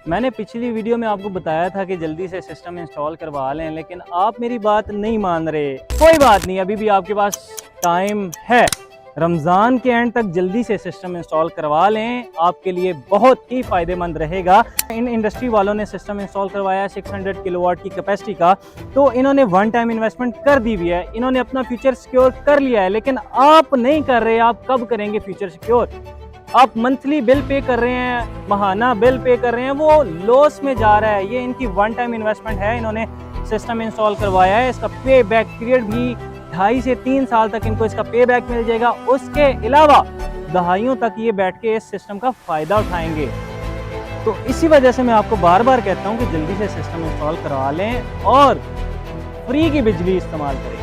मैंने पिछली वीडियो में आपको बताया था कि जल्दी से सिस्टम इंस्टॉल करवा लें, लेकिन आप मेरी बात नहीं मान रहे। कोई बात नहीं, अभी भी आपके पास टाइम है। रमज़ान के एंड तक जल्दी से सिस्टम इंस्टॉल करवा लें, आपके लिए बहुत ही फ़ायदेमंद रहेगा। इन इंडस्ट्री वालों ने सिस्टम इंस्टॉल करवाया 600 किलोवाट की कैपेसिटी का, तो इन्होंने वन टाइम इन्वेस्टमेंट कर दी हुई है, इन्होंने अपना फ्यूचर सिक्योर कर लिया है। लेकिन आप नहीं कर रहे। आप कब करेंगे फ्यूचर सिक्योर? आप मंथली बिल पे कर रहे हैं, महाना बिल पे कर रहे हैं, वो लॉस में जा रहा है। ये इनकी वन टाइम इन्वेस्टमेंट है, इन्होंने सिस्टम इंस्टॉल करवाया है। इसका पे बैक पीरियड भी 2.5 से 3 साल तक इनको इसका पे बैक मिल जाएगा। उसके अलावा दहाइयों तक ये बैठ के इस सिस्टम का फ़ायदा उठाएंगे। तो इसी वजह से मैं आपको बार बार कहता हूँ कि जल्दी से सिस्टम इंस्टॉल करवा लें और फ्री की बिजली इस्तेमाल करें।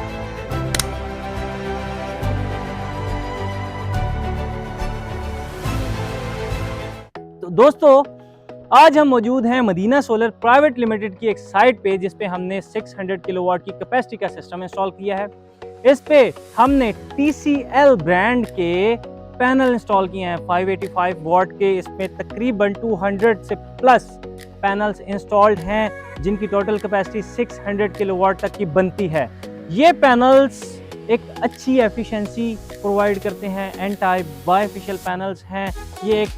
दोस्तों, आज हम मौजूद हैं मदीना सोलर प्राइवेट लिमिटेड की एक साइट पे, जिस पे हमने 600 किलोवाट की कैपेसिटी का सिस्टम इंस्टॉल किया है। इस पे हमने TCL ब्रांड के पैनल इंस्टॉल किए हैं 585 वाट के। इसमें तकरीबन 200 से प्लस पैनल्स इंस्टॉल्ड हैं, जिनकी टोटल कैपेसिटी 600 किलोवाट तक की बनती है। ये पैनल्स एक अच्छी एफिशिएंसी प्रोवाइड करते हैं, एंटी बायफेशियल पैनल्स हैं। ये एक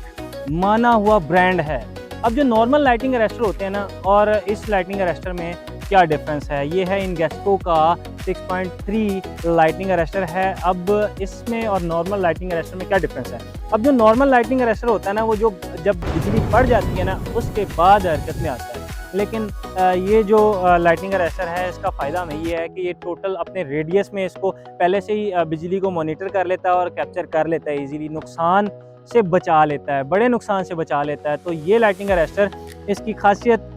माना हुआ ब्रांड है। अब जो नॉर्मल लाइटिंग अरेस्टर होते हैं ना, और इस लाइटिंग अरेस्टर में क्या डिफरेंस है? ये है इनगेस्को का 6.3 लाइटिंग अरेस्टर है। अब इसमें और नॉर्मल लाइटिंग अरेस्टर में क्या डिफरेंस है? अब जो नॉर्मल लाइटिंग अरेस्टर होता है ना, वो जो जब बिजली पड़ जाती है ना, उसके बाद हरकत में आता है। लेकिन ये जो लाइटिंग अरेस्टर है, इसका फ़ायदा में ये है कि ये टोटल अपने रेडियस में इसको पहले से ही बिजली को मॉनिटर कर लेता है और कैप्चर कर लेता है इजीली, नुकसान से बचा लेता है, बड़े नुकसान से बचा लेता है। तो ये लाइटिंग अरेस्टर, इसकी खासियत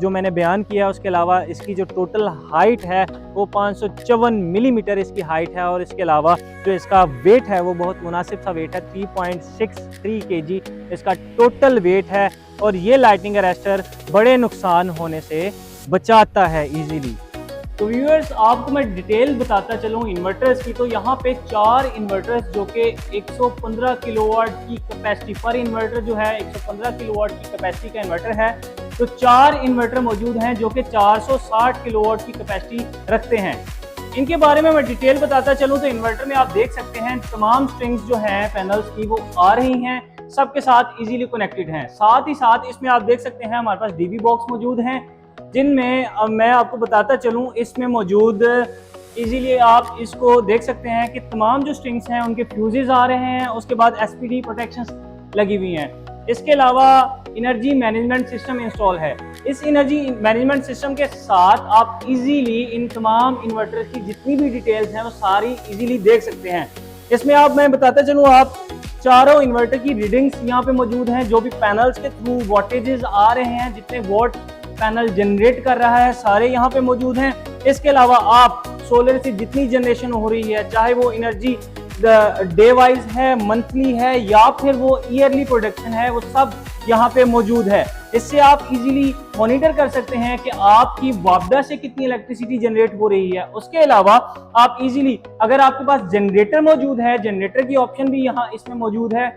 जो मैंने बयान किया, उसके अलावा इसकी जो टोटल हाइट है वो 554 मिलीमीटर इसकी हाइट है। और इसके अलावा जो इसका वेट है वो बहुत मुनासिब सा वेट है, 3.63 kg इसका टोटल वेट है। और ये लाइटिंग अरेस्टर बड़े नुकसान होने से बचाता है इजीली। तो व्यूअर्स, आपको मैं डिटेल बताता चलूँ इन्वर्टर्स की। तो यहाँ पे 4 इन्वर्टर्स जो कि 115 किलोवाट की कैपेसिटी, पर इन्वर्टर जो है 115 किलोवाट की कैपेसिटी का इन्वर्टर है। तो 4 इन्वर्टर मौजूद हैं जो कि 460 किलोवाट की कैपेसिटी रखते हैं। इनके बारे में मैं डिटेल बताता चलूँ तो इन्वर्टर में आप देख सकते हैं तमाम स्ट्रिंग्स जो हैं पैनल्स की वो आ रही हैं, सबके साथ इजीली कनेक्टेड हैं। साथ ही साथ इसमें आप देख सकते हैं हमारे पास DB बॉक्स मौजूद हैं, जिनमें अब मैं आपको बताता चलूँ, इसमें मौजूद इजीली आप इसको देख सकते हैं कि तमाम जो स्ट्रिंग्स हैं उनके फ्यूजेस आ रहे हैं। उसके बाद SPD प्रोटेक्शंस लगी हुई हैं। इसके अलावा एनर्जी मैनेजमेंट सिस्टम इंस्टॉल है। इस एनर्जी मैनेजमेंट सिस्टम के साथ आप इजीली इन तमाम इन्वर्टर की जितनी भी डिटेल्स हैं वो सारी इजीली देख सकते हैं। इसमें मैं बताता चलूँ, आप चारों इन्वर्टर की रीडिंग्स यहाँ पे मौजूद हैं, जो भी पैनल्स के थ्रू वोल्टेजेस आ रहे हैं, जितने वोट पैनल जनरेट कर रहा है, सारे यहाँ पे मौजूद हैं। इसके अलावा आप सोलर से जितनी जनरेशन हो रही है, चाहे वो एनर्जी डे वाइज है, मंथली है, या फिर वो ईयरली प्रोडक्शन है, वो सब यहाँ पे मौजूद है। इससे आप इजीली मॉनिटर कर सकते हैं कि आपकी वापदा से कितनी इलेक्ट्रिसिटी जनरेट हो रही है। उसके अलावा आप इजीली, अगर आपके पास जनरेटर मौजूद है, जनरेटर की ऑप्शन भी यहाँ इसमें मौजूद है।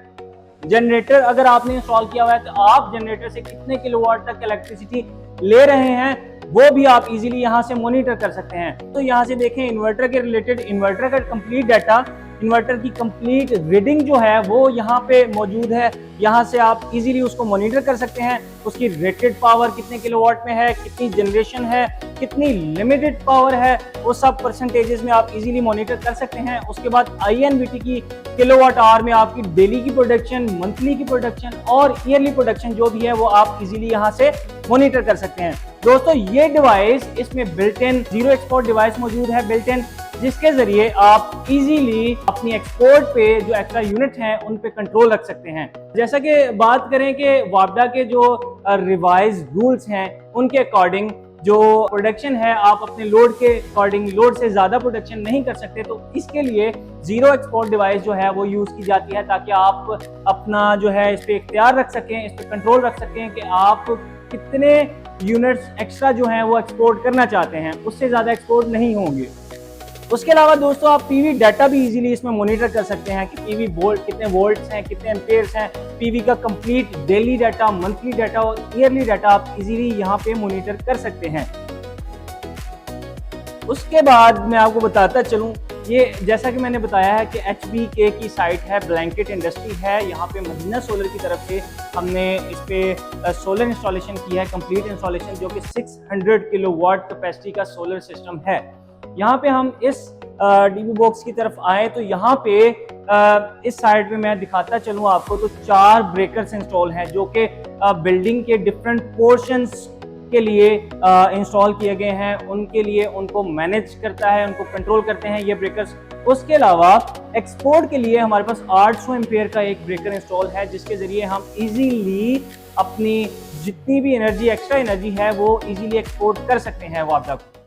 जनरेटर अगर आपने इंस्टॉल किया हुआ है तो आप जनरेटर से कितने किलोवाट तक इलेक्ट्रिसिटी ले रहे हैं वो भी आप इजीली यहाँ से मॉनिटर कर सकते हैं। तो यहाँ से देखें इन्वर्टर के रिलेटेड, इन्वर्टर का कंप्लीट डाटा, इन्वर्टर की कंप्लीट रीडिंग जो है वो यहाँ पे मौजूद है। यहाँ से आप इजीली उसको मॉनिटर कर सकते हैं। उसकी रेटेड पावर कितने किलोवाट में है, कितनी जनरेशन है, कितनी लिमिटेड पावर है, वो सब परसेंटेजेस में आप इजीली मॉनिटर कर सकते हैं। उसके बाद INVT की किलोवाट आवर में आपकी डेली की प्रोडक्शन, मंथली की प्रोडक्शन और ईयरली प्रोडक्शन जो भी है वो आप इजीली यहाँ से मॉनिटर कर सकते हैं। दोस्तों, ये डिवाइस, इसमें built in zero export device मौजूद है बिल्ट इन, जिसके जरिए आप इजीली अपनी एक्सपोर्ट पे जो एक्स्ट्रा यूनिट हैं उन पे कंट्रोल रख सकते हैं। जैसा कि बात करें कि वापडा के जो रिवाइज रूल्स हैं उनके अकॉर्डिंग जो प्रोडक्शन है, आप अपने लोड के अकॉर्डिंग लोड से ज्यादा प्रोडक्शन नहीं कर सकते। तो इसके लिए जीरो एक्सपोर्ट डिवाइस जो है वो यूज की जाती है, ताकि आप अपना जो है इस पे इख्तियार रख सकें, इस पे कंट्रोल रख सकें कि आप कितने यूनिट्स एक्स्ट्रा जो हैं वो एक्सपोर्ट करना चाहते हैं, उससे ज्यादा एक्सपोर्ट नहीं होंगे। उसके अलावा दोस्तों, आप PV डाटा भी इजीली इसमें मॉनिटर कर सकते हैं कि PV वोल्ट कितने वोल्ट्स हैं, कितने एम्पेयर्स हैं, पीवी का complete daily data, monthly data और ईयरली डाटा आप इजीली यहाँ पे मॉनिटर कर सकते हैं। उसके बाद मैं आपको बताता चलूं, ये जैसा कि मैंने बताया है कि HBK की साइट है, ब्लैंकेट इंडस्ट्री है। यहाँ पे मदीना सोलर की तरफ से हमने इस पे सोलर इंस्टॉलेशन किया है, कंप्लीट इंस्टॉलेशन, जो कि 600 किलोवाट कैपेसिटी का सोलर सिस्टम है। यहाँ पे हम इस डीबी बॉक्स की तरफ आए तो यहाँ पे इस साइड पे मैं दिखाता चलूँ आपको, तो 4 ब्रेकर्स इंस्टॉल हैं जो कि बिल्डिंग के डिफरेंट पोर्शंस के लिए इंस्टॉल किए गए हैं। उनके लिए उनको मैनेज करता है, उनको कंट्रोल करते हैं ये ब्रेकर्स। उसके अलावा एक्सपोर्ट के लिए हमारे पास 800 एम्पेयर का एक ब्रेकर इंस्टॉल है, जिसके जरिए हम इजीली अपनी जितनी भी एनर्जी, एक्स्ट्रा एनर्जी है, वो इजीली एक्सपोर्ट कर सकते हैं वापडा को।